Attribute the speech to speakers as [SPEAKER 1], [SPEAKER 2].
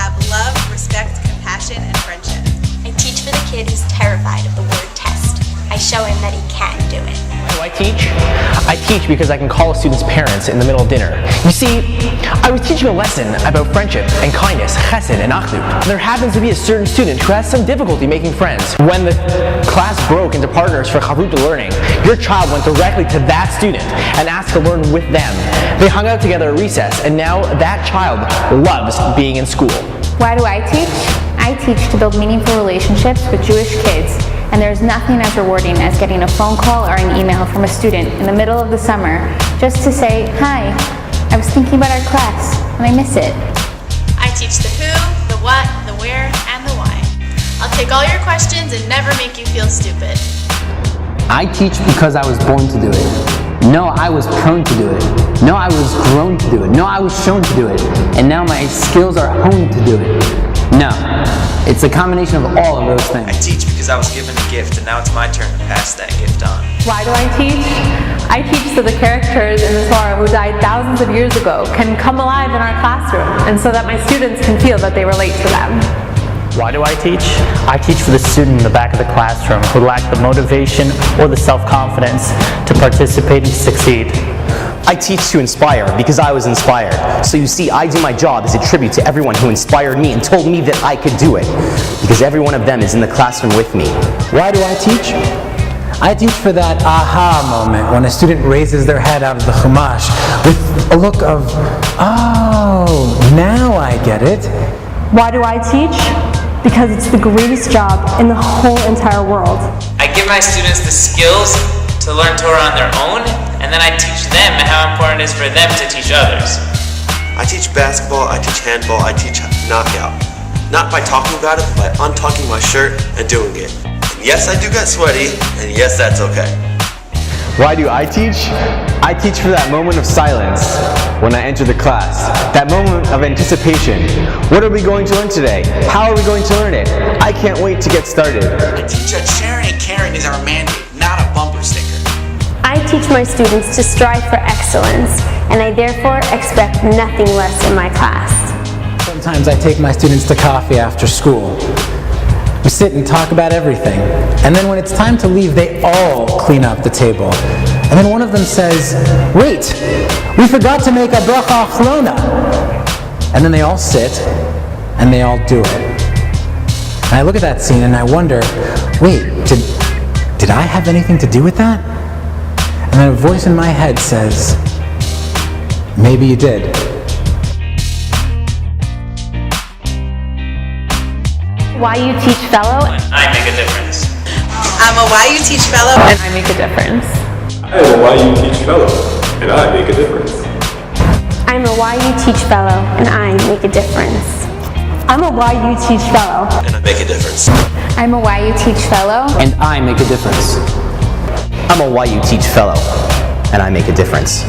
[SPEAKER 1] have love, respect, compassion, and friendship.
[SPEAKER 2] I teach for the kid who's terrified of the word test. I show him that he can do it.
[SPEAKER 3] Why do I teach? I teach because I can call a student's parents in the middle of dinner. You see, I was teaching a lesson about friendship and kindness, chesed and achdut. There happens to be a certain student who has some difficulty making friends. When the class broke into partners for chavruta learning, your child went directly to that student and asked to learn with them. They hung out together at recess, and now that child loves being in school.
[SPEAKER 4] Why do I teach? I teach to build meaningful relationships with Jewish kids, and there's nothing as rewarding as getting a phone call or an email from a student in the middle of the summer just to say, "Hi, I was thinking about our class, and I miss it."
[SPEAKER 5] I teach the who, the what, the where, and the why. I'll take all your questions and never make you feel stupid.
[SPEAKER 6] I teach because I was born to do it. No, I was prone to do it. No, I was grown to do it. No, I was shown to do it. And now my skills are honed to do it. No, it's a combination of all of those things.
[SPEAKER 7] I teach because I was given a gift and now it's my turn to pass that gift on.
[SPEAKER 4] Why do I teach? I teach so the characters in the Torah who died thousands of years ago can come alive in our classroom, and so that my students can feel that they relate to them.
[SPEAKER 8] Why do I teach? I teach for the student in the back of the classroom who lack the motivation or the self-confidence to participate and succeed.
[SPEAKER 9] I teach to inspire because I was inspired. So you see, I do my job as a tribute to everyone who inspired me and told me that I could do it, because every one of them is in the classroom with me.
[SPEAKER 10] Why do I teach? I teach for that aha moment when a student raises their head out of the Chumash with a look of, oh, now I get it.
[SPEAKER 11] Why do I teach? Because it's the greatest job in the whole entire world.
[SPEAKER 7] I give my students the skills to learn Torah on their own, and then I teach them how important it is for them to teach others.
[SPEAKER 12] I teach basketball, I teach handball, I teach knockout. Not by talking about it, but by untucking my shirt and doing it. And yes, I do get sweaty, and yes, that's okay.
[SPEAKER 13] Why do I teach? I teach for that moment of silence when I enter the class. That moment of anticipation. What are we going to learn today? How are we going to learn it? I can't wait to get started.
[SPEAKER 14] I teach that sharing and caring is our mandate, not a bumper sticker.
[SPEAKER 15] I teach my students to strive for excellence, and I therefore expect nothing less in my class.
[SPEAKER 10] Sometimes I take my students to coffee after school. We sit and talk about everything. And then when it's time to leave, they all clean up the table. And then one of them says, "Wait, we forgot to make a bracha achlona." And then they all sit and they all do it. And I look at that scene and I wonder, wait, did I have anything to do with that? And then a voice in my head says, maybe you did.
[SPEAKER 4] Why you teach fellow?
[SPEAKER 7] I make a difference.
[SPEAKER 1] I'm a Why You Teach fellow,
[SPEAKER 4] and I make a difference.
[SPEAKER 16] I am a Why You Teach fellow, and I make a difference.
[SPEAKER 15] I'm a Why You Teach fellow, and I make a difference.
[SPEAKER 11] I'm a Why You Teach fellow,
[SPEAKER 12] and I make a difference.
[SPEAKER 4] I'm a Why You Teach fellow,
[SPEAKER 6] and I make a difference.
[SPEAKER 9] I'm a Why You Teach fellow, and I make a difference.